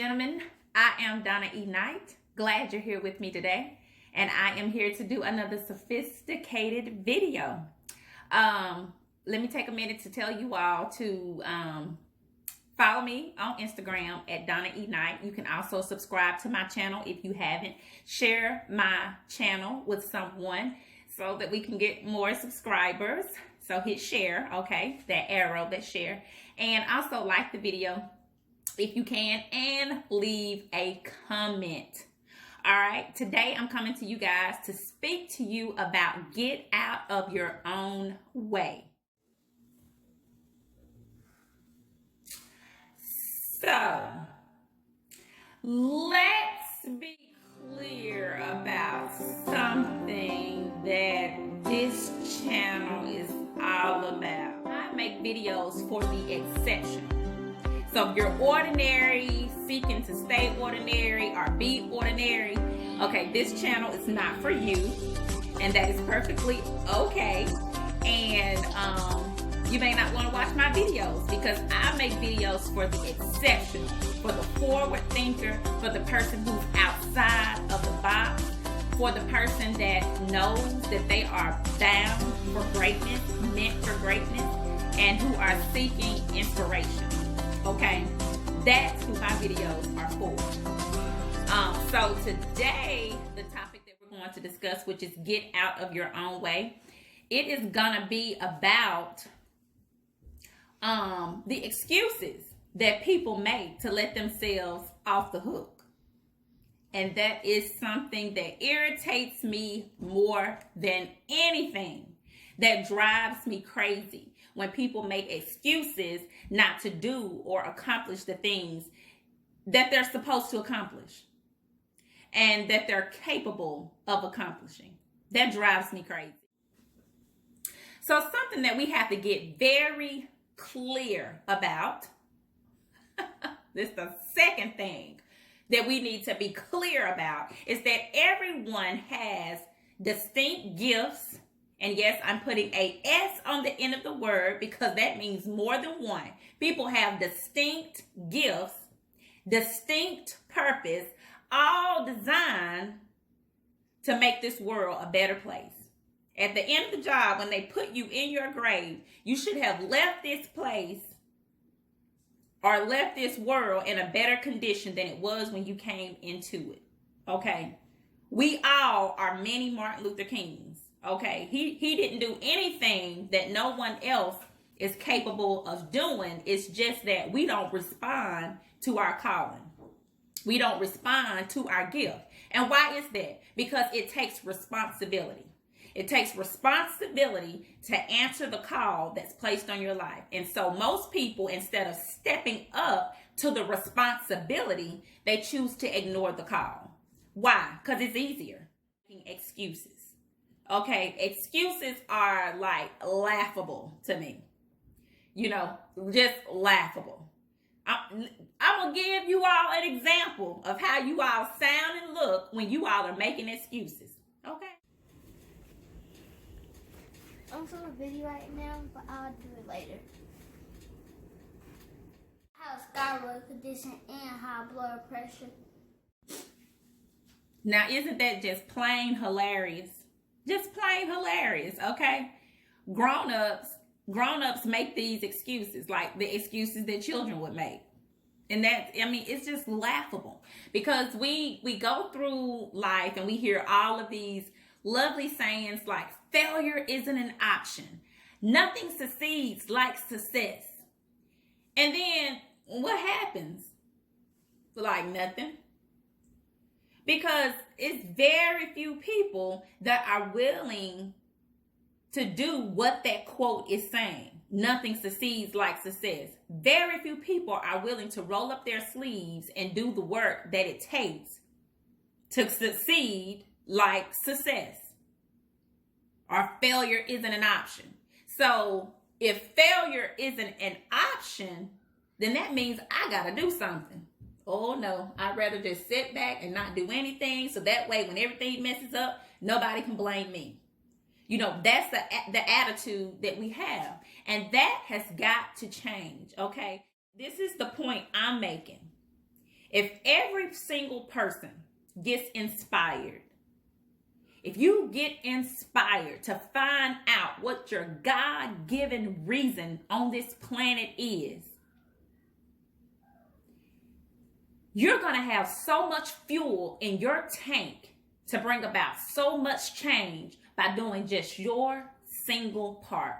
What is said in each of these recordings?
gentlemen, I am Donna E. Knight. Glad you're here with me today. And I am here to do another sophisticated video. Let me take a minute to tell you all to follow me on Instagram at Donna E. Knight. You can also subscribe to my channel if you haven't. Share my channel with someone so that we can get more subscribers. So hit share, okay? That arrow, that share. And also like the video if you can and leave a comment. All right, today I'm coming to you guys to speak to you about get out of your own way. So, let's be clear about something that this channel is all about. I make videos for the exception. So if you're ordinary, seeking to stay ordinary or be ordinary, okay, this channel is not for you, and that is perfectly okay. And you may not want to watch my videos because I make videos for the exceptional, for the forward thinker, for the person who's outside of the box, for the person that knows that they are bound for greatness, meant for greatness, and who are seeking inspiration. Okay, that's who my videos are for. So today, the topic that we're going to discuss, which is get out of your own way, it is gonna be about the excuses that people make to let themselves off the hook. And that is something that irritates me more than anything. That drives me crazy when people make excuses not to do or accomplish the things that they're supposed to accomplish and that they're capable of accomplishing. That drives me crazy. So something that we have to get very clear about, this is the second thing that we need to be clear about, is that everyone has distinct gifts. And yes, I'm putting a S on the end of the word because that means more than one. People have distinct gifts, distinct purpose, all designed to make this world a better place. At the end of the job, when they put you in your grave, you should have left this place or left this world in a better condition than it was when you came into it. Okay? We all are many Martin Luther Kings. Okay, he didn't do anything that no one else is capable of doing. It's just that we don't respond to our calling. We don't respond to our gift. And why is that? Because it takes responsibility. It takes responsibility to answer the call that's placed on your life. And so most people, instead of stepping up to the responsibility, they choose to ignore the call. Why? Because it's easier. Excuses. Okay, excuses are like laughable to me. You know, just laughable. I'm going to give you all an example of how you all sound and look when you all are making excuses. Okay? I'm doing a video right now, but I'll do it later. How skyroad condition and high blood pressure. Now, isn't that just plain hilarious? Just plain hilarious, okay? Grown-ups make these excuses, like the excuses that children would make. And that, I mean, it's just laughable. Because we go through life and we hear all of these lovely sayings like, failure isn't an option. Nothing succeeds like success. And then, what happens? Like nothing. Because it's very few people that are willing to do what that quote is saying. Nothing succeeds like success. Very few people are willing to roll up their sleeves and do the work that it takes to succeed like success. Or failure isn't an option. So if failure isn't an option, then that means I got to do something. Oh no, I'd rather just sit back and not do anything so that way when everything messes up, nobody can blame me. You know, that's the attitude that we have. And that has got to change, okay? This is the point I'm making. If every single person gets inspired, if you get inspired to find out what your God-given reason on this planet is, you're going to have so much fuel in your tank to bring about so much change by doing just your single part.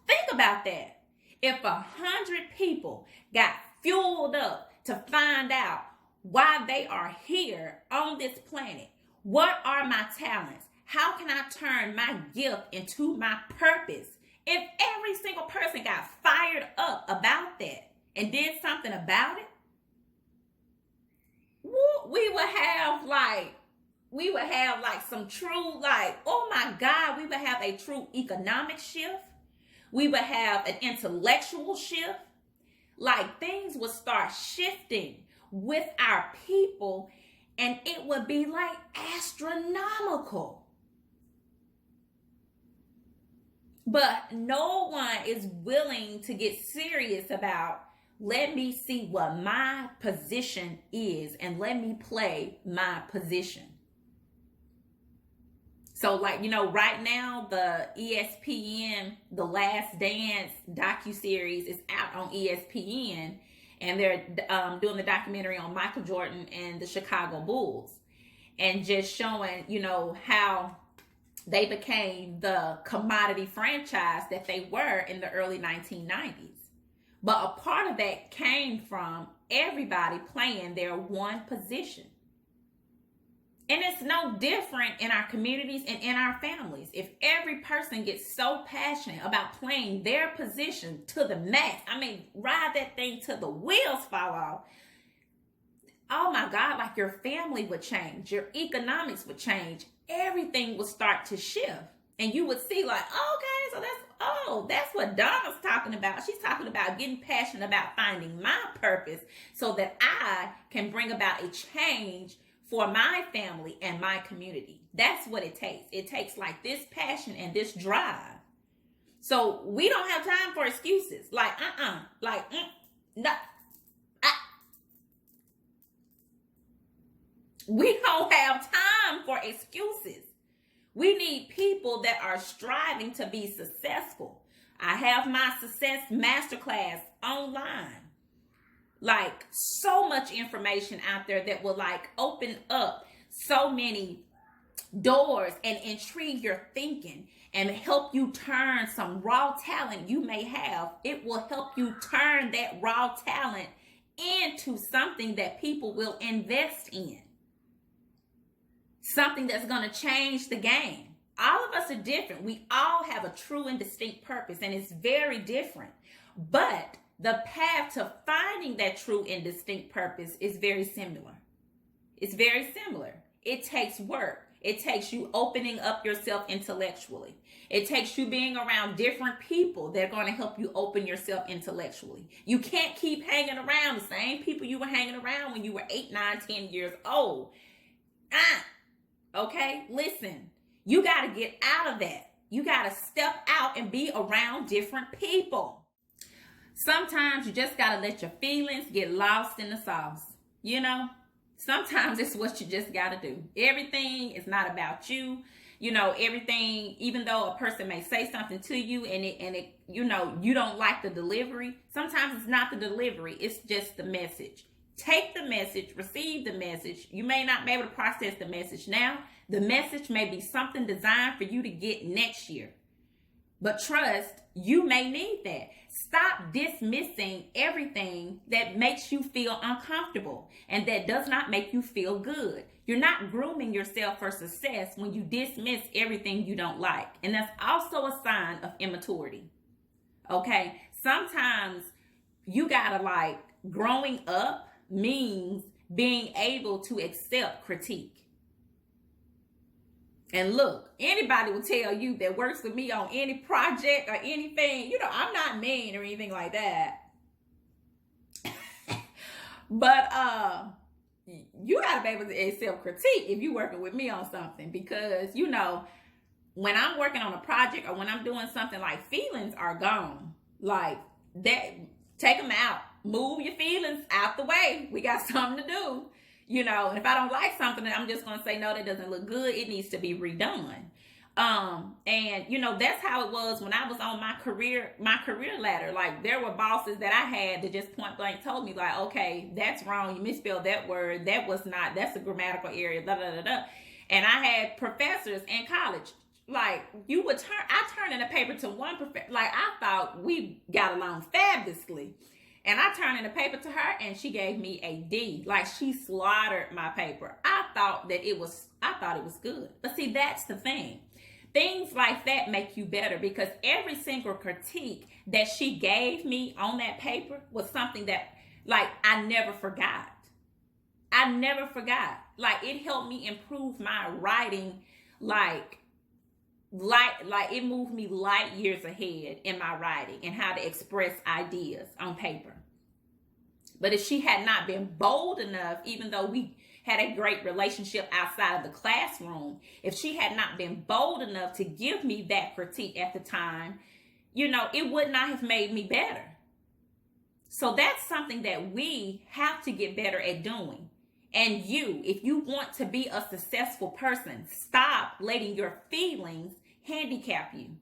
Think about that. If 100 people got fueled up to find out why they are here on this planet, what are my talents? How can I turn my gift into my purpose? If every single person got fired up about that and did something about it, we would have like some true, like, oh my God, we would have a true economic shift. We would have an intellectual shift. Like, things would start shifting with our people, and it would be like astronomical. But no one is willing to get serious about, let me see what my position is and let me play my position. So, like, right now, the ESPN, The Last Dance docuseries is out on ESPN, and they're doing the documentary on Michael Jordan and the Chicago Bulls, and just showing, how they became the commodity franchise that they were in the early 1990s. But a part of that came from everybody playing their one position. And it's no different in our communities and in our families. If every person gets so passionate about playing their position to the max, ride that thing till the wheels fall off, oh my God, like, your family would change, your economics would change, everything would start to shift. And you would see, like, okay, so that's what Donna's talking about. She's talking about getting passionate about finding my purpose so that I can bring about a change for my family and my community. That's what it takes. It takes like this passion and this drive. So we don't have time for excuses. Like, no. We don't have time for excuses. We need people that are striving to be successful. I have my success masterclass online. Like, so much information out there that will like open up so many doors and intrigue your thinking and help you turn some raw talent you may have. It will help you turn that raw talent into something that people will invest in. Something that's going to change the game. All of us are different. We all have a true and distinct purpose, and it's very different. But the path to finding that true and distinct purpose is very similar. It's very similar. It takes work. It takes you opening up yourself intellectually. It takes you being around different people that are going to help you open yourself intellectually. You can't keep hanging around the same people you were hanging around when you were 8, 9, 10 years old. Okay, listen, you got to get out of that. You got to step out and be around different people. Sometimes you just got to let your feelings get lost in the sauce. Sometimes it's what you just got to do. Everything is not about you. Everything, even though a person may say something to you and it you don't like the delivery, sometimes it's not the delivery, it's just the message. Take the message, receive the message. You may not be able to process the message now. The message may be something designed for you to get next year. But trust, you may need that. Stop dismissing everything that makes you feel uncomfortable and that does not make you feel good. You're not grooming yourself for success when you dismiss everything you don't like. And that's also a sign of immaturity. Okay? Sometimes you gotta growing up means being able to accept critique. And look, anybody will tell you that works with me on any project or anything, I'm not mean or anything like that. But you gotta be able to accept critique if you're working with me on something, because when I'm working on a project or when I'm doing something, like, feelings are gone. Like, that, take them out. move your feelings out the way. We got something to do. And if I don't like something, I'm just going to say, no, that doesn't look good. It needs to be redone. And that's how it was when I was on my career ladder. Like, there were bosses that I had that just point blank told me, like, okay, that's wrong. You misspelled that word. That's a grammatical error, da, da, da, da. And I had professors in college, like, I turned in a paper to one professor. Like, I thought we got along fabulously. And I turned in a paper to her and she gave me a D. Like, she slaughtered my paper. I thought it was good. But see, that's the thing. Things like that make you better, because every single critique that she gave me on that paper was something that, like, I never forgot. Like, it helped me improve my writing, like it moved me light years ahead in my writing and how to express ideas on paper. But if she had not been bold enough, even though we had a great relationship outside of the classroom, if she had not been bold enough to give me that critique at the time, it would not have made me better. So that's something that we have to get better at doing. And if you want to be a successful person, stop letting your feelings handicap you.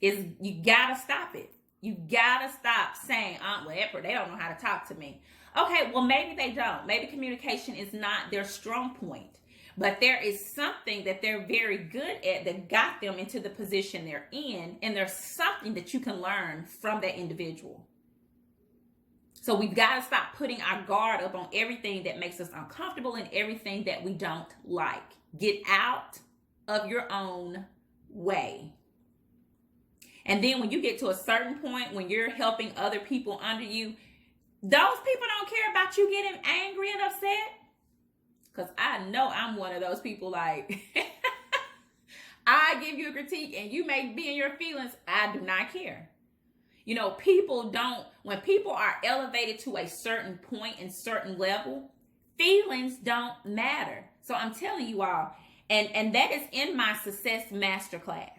You gotta stop it. You gotta stop saying, whatever, they don't know how to talk to me. Okay, well, maybe they don't. Maybe communication is not their strong point. But there is something that they're very good at that got them into the position they're in. And there's something that you can learn from that individual. So we've got to stop putting our guard up on everything that makes us uncomfortable and everything that we don't like. Get out of your own way. And then when you get to a certain point, when you're helping other people under you, those people don't care about you getting angry and upset. Because I know I'm one of those people, like, I give you a critique and you may be in your feelings. I do not care. When people are elevated to a certain point and certain level, feelings don't matter. So I'm telling you all, and that is in my Success Masterclass.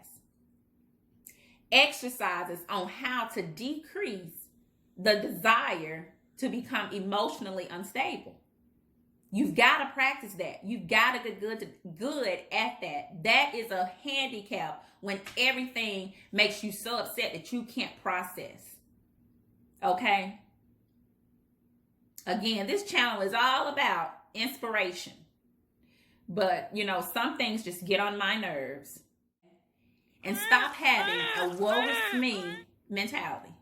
Exercises on how to decrease the desire to become emotionally unstable. You've got to practice that. You've got to get good at that. That is a handicap when everything makes you so upset that you can't process. Okay? Again, this channel is all about inspiration. But, some things just get on my nerves. And stop having a woe is me mentality.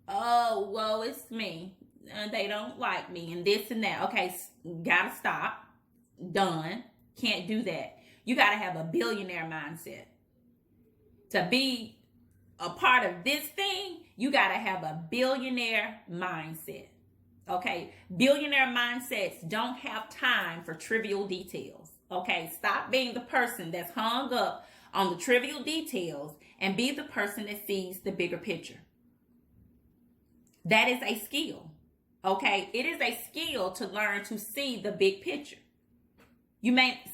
Oh, woe is me. They don't like me and this and that. Okay, gotta stop. Done. Can't do that. You gotta have a billionaire mindset. To be a part of this thing, you gotta have a billionaire mindset. Okay, billionaire mindsets don't have time for trivial details. Okay, stop being the person that's hung up on the trivial details and be the person that sees the bigger picture. That is a skill. Okay, it is a skill to learn to see the big picture.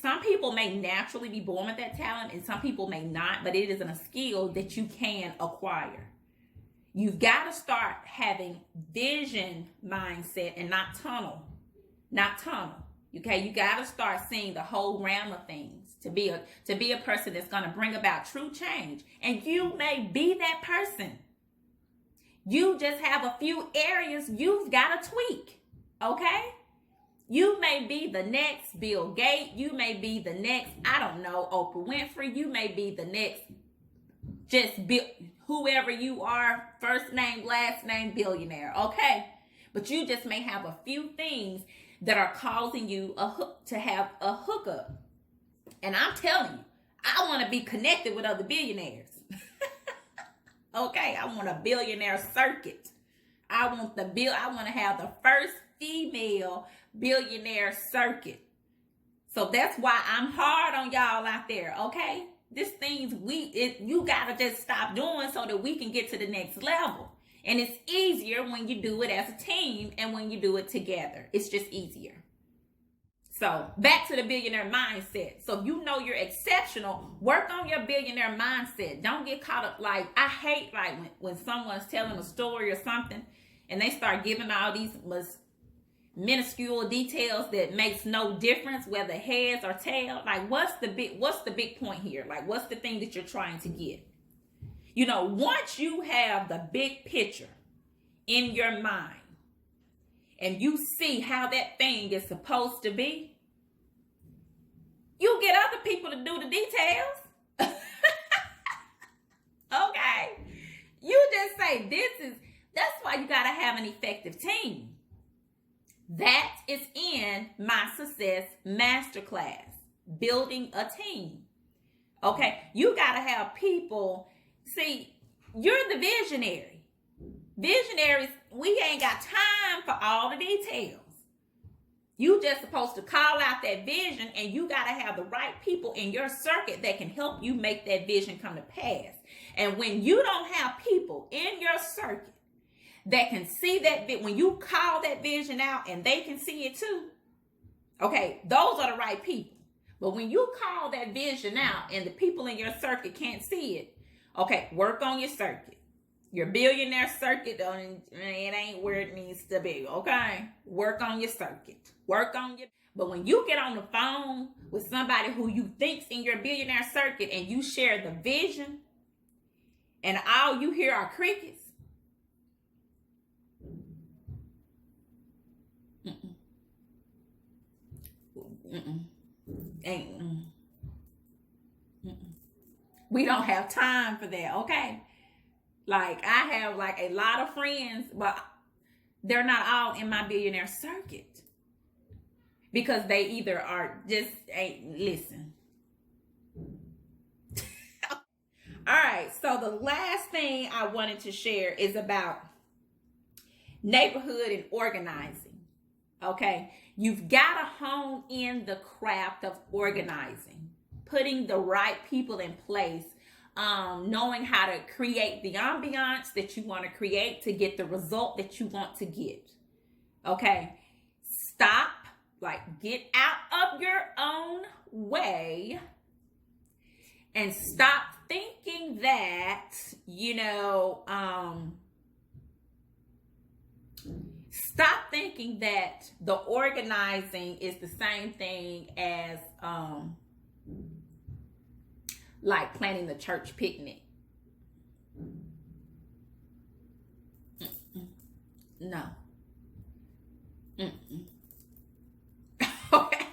Some people may naturally be born with that talent and some people may not, but it isn't a skill that you can acquire. You've got to start having vision mindset and not tunnel. Okay, you got to start seeing the whole realm of things to be a person that's going to bring about true change. And you may be that person. You just have a few areas you've got to tweak. Okay? You may be the next Bill Gates. You may be the next, Oprah Winfrey. You may be the next whoever you are, first name, last name, billionaire. Okay? But you just may have a few things that are causing you to have a hookup. And I'm telling you, I want to be connected with other billionaires. Okay, I want a billionaire circuit. I want to have the first female billionaire circuit. So that's why I'm hard on y'all out there, okay? This things you gotta just stop doing so that we can get to the next level. And it's easier when you do it as a team and when you do it together. It's just easier. So back to the billionaire mindset. So you know you're exceptional. Work on your billionaire mindset. Don't get caught up I hate when someone's telling a story or something and they start giving all these minuscule details that makes no difference whether heads or tail. Like, what's the big point here? Like, what's the thing that you're trying to get? You know, once you have the big picture in your mind and you see how that thing is supposed to be, you get other people to do the details. Okay? You just say, that's why you got to have an effective team. That is in my Success Masterclass, building a team. Okay? You got to have people. See, you're the visionary. Visionaries, we ain't got time for all the details. You just supposed to call out that vision, and you got to have the right people in your circuit that can help you make that vision come to pass. And when you don't have people in your circuit that can see that, when you call that vision out and they can see it too, okay, those are the right people. But when you call that vision out and the people in your circuit can't see it, okay, work on your circuit. Your billionaire circuit, it ain't where it needs to be, okay? Work on your circuit. But when you get on the phone with somebody who you think's in your billionaire circuit and you share the vision and all you hear are crickets, we don't have time for that, okay? Like, I have like a lot of friends, but they're not all in my billionaire circuit because they either are just ain't listen. All right, so the last thing I wanted to share is about neighborhood and organizing. Okay, you've got to hone in the craft of organizing, putting the right people in place. Knowing how to create the ambiance that you want to create to get the result that you want to get. Okay? Stop, get out of your own way and stop thinking that, stop thinking that the organizing is the same thing as, like planning the church picnic. No. Okay.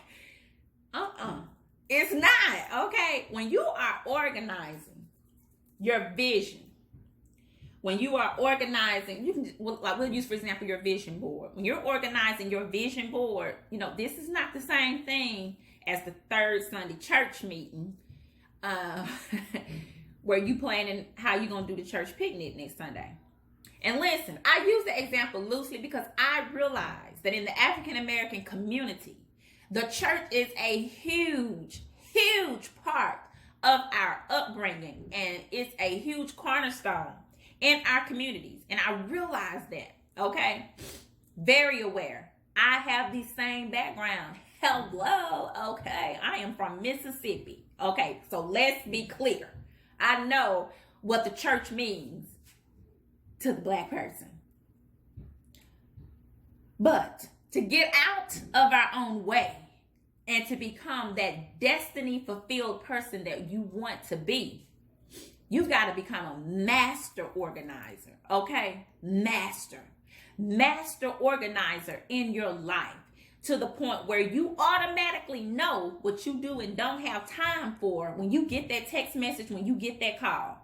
It's not. Okay. When you are organizing your vision, when you are organizing, you can, we'll use, for example, your vision board. When you're organizing your vision board, this is not the same thing as the third Sunday church meeting. Where you planning how you gonna do the church picnic next Sunday. And listen, I use the example loosely because I realize that in the African American community, the church is a huge part of our upbringing, and it's a huge cornerstone in our communities. And I realize that, okay? Very aware. I have the same background. Hello, okay? I am from Mississippi. Okay, so let's be clear. I know what the church means to the Black person. But to get out of our own way and to become that destiny-fulfilled person that you want to be, you've got to become a master organizer, okay? Master organizer in your life. To the point where you automatically know what you do and don't have time for when you get that text message, when you get that call.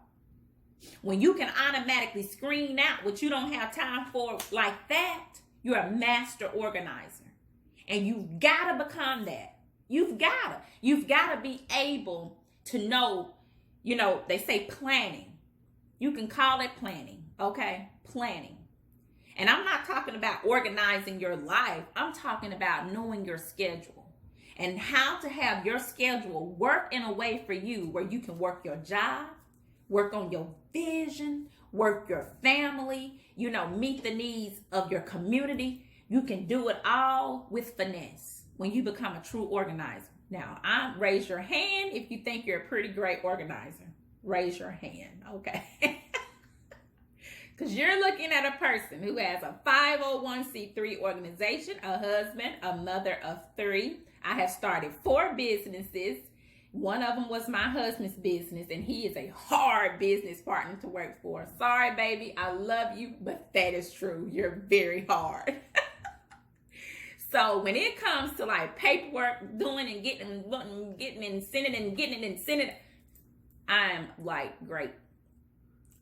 When you can automatically screen out what you don't have time for like that, you're a master organizer. And you've got to become that. You've got to be able to know, they say planning. You can call it planning, okay? Planning. And I'm not talking about organizing your life. I'm talking about knowing your schedule and how to have your schedule work in a way for you where you can work your job, work on your vision, work your family, meet the needs of your community. You can do it all with finesse when you become a true organizer. Now, raise your hand if you think you're a pretty great organizer. Raise your hand, okay? Because you're looking at a person who has a 501c3 organization, a husband, a mother of 3. I have started 4 businesses. One of them was my husband's business, and he is a hard business partner to work for. Sorry, baby, I love you, but that is true. You're very hard. So when it comes to like paperwork, doing and getting and sending it, I'm like, great.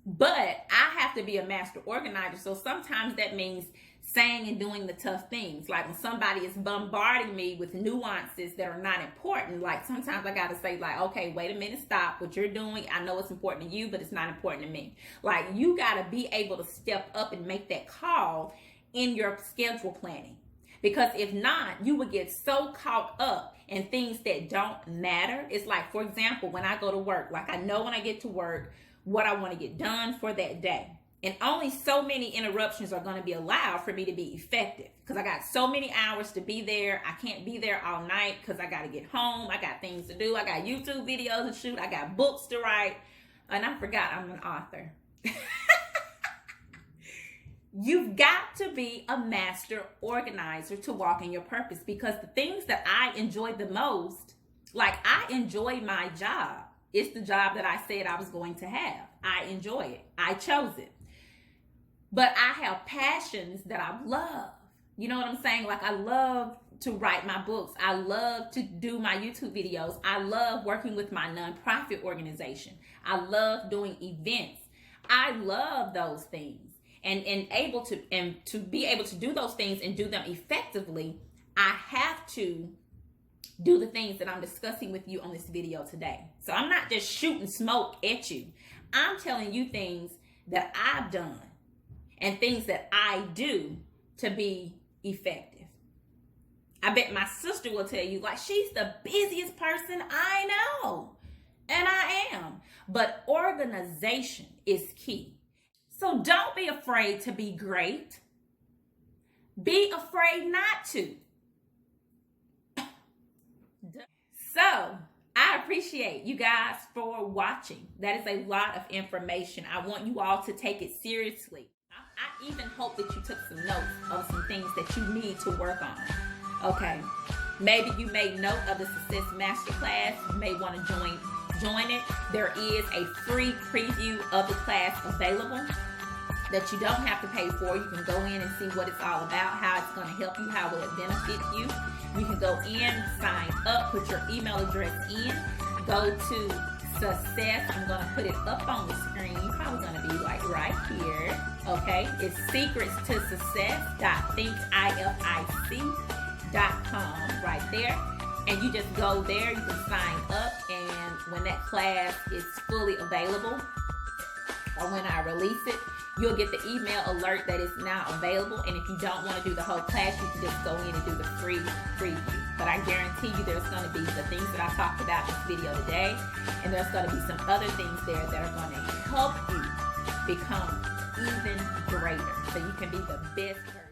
But I have to be a master organizer. So sometimes that means saying and doing the tough things. Like when somebody is bombarding me with nuances that are not important, like sometimes I got to say like, okay, wait a minute, stop what you're doing. I know it's important to you, but it's not important to me. Like you got to be able to step up and make that call in your schedule planning. Because if not, you would get so caught up in things that don't matter. It's like, for example, when I go to work, like I know when I get to work what I want to get done for that day. And only so many interruptions are going to be allowed for me to be effective. Because I got so many hours to be there. I can't be there all night because I got to get home. I got things to do. I got YouTube videos to shoot. I got books to write. And I forgot I'm an author. You've got to be a master organizer to walk in your purpose, because the things that I enjoy the most, like I enjoy my job. It's the job that I said I was going to have. I enjoy it. I chose it. But I have passions that I love. You know what I'm saying? Like I love to write my books. I love to do my YouTube videos. I love working with my nonprofit organization. I love doing events. I love those things. And to be able to do those things and do them effectively, I have to do the things that I'm discussing with you on this video today. So I'm not just shooting smoke at you. I'm telling you things that I've done and things that I do to be effective. I bet my sister will tell you, like, she's the busiest person I know. And I am. But organization is key. So don't be afraid to be great. Be afraid not to. So I appreciate you guys for watching. That is a lot of information. I want you all to take it seriously. I even hope that you took some notes of some things that you need to work on. Okay. Maybe you made note of the Success Masterclass. You may want to join it. There is a free preview of the class available that you don't have to pay for. You can go in and see what it's all about, how it's going to help you, how will it benefit you. You can go in, sign up, put your email address in, go to Success. I'm going to put it up on the screen. You're probably going to be like right here. Okay, it's secrets-to-success.thinkific.com right there. And you just go there, you can sign up, and when that class is fully available, or when I release it, you'll get the email alert that it's now available. And if you don't want to do the whole class, you can just go in and do the free preview. But I guarantee you there's going to be the things that I talked about in this video today, and there's going to be some other things there that are going to help you become even greater so you can be the best person.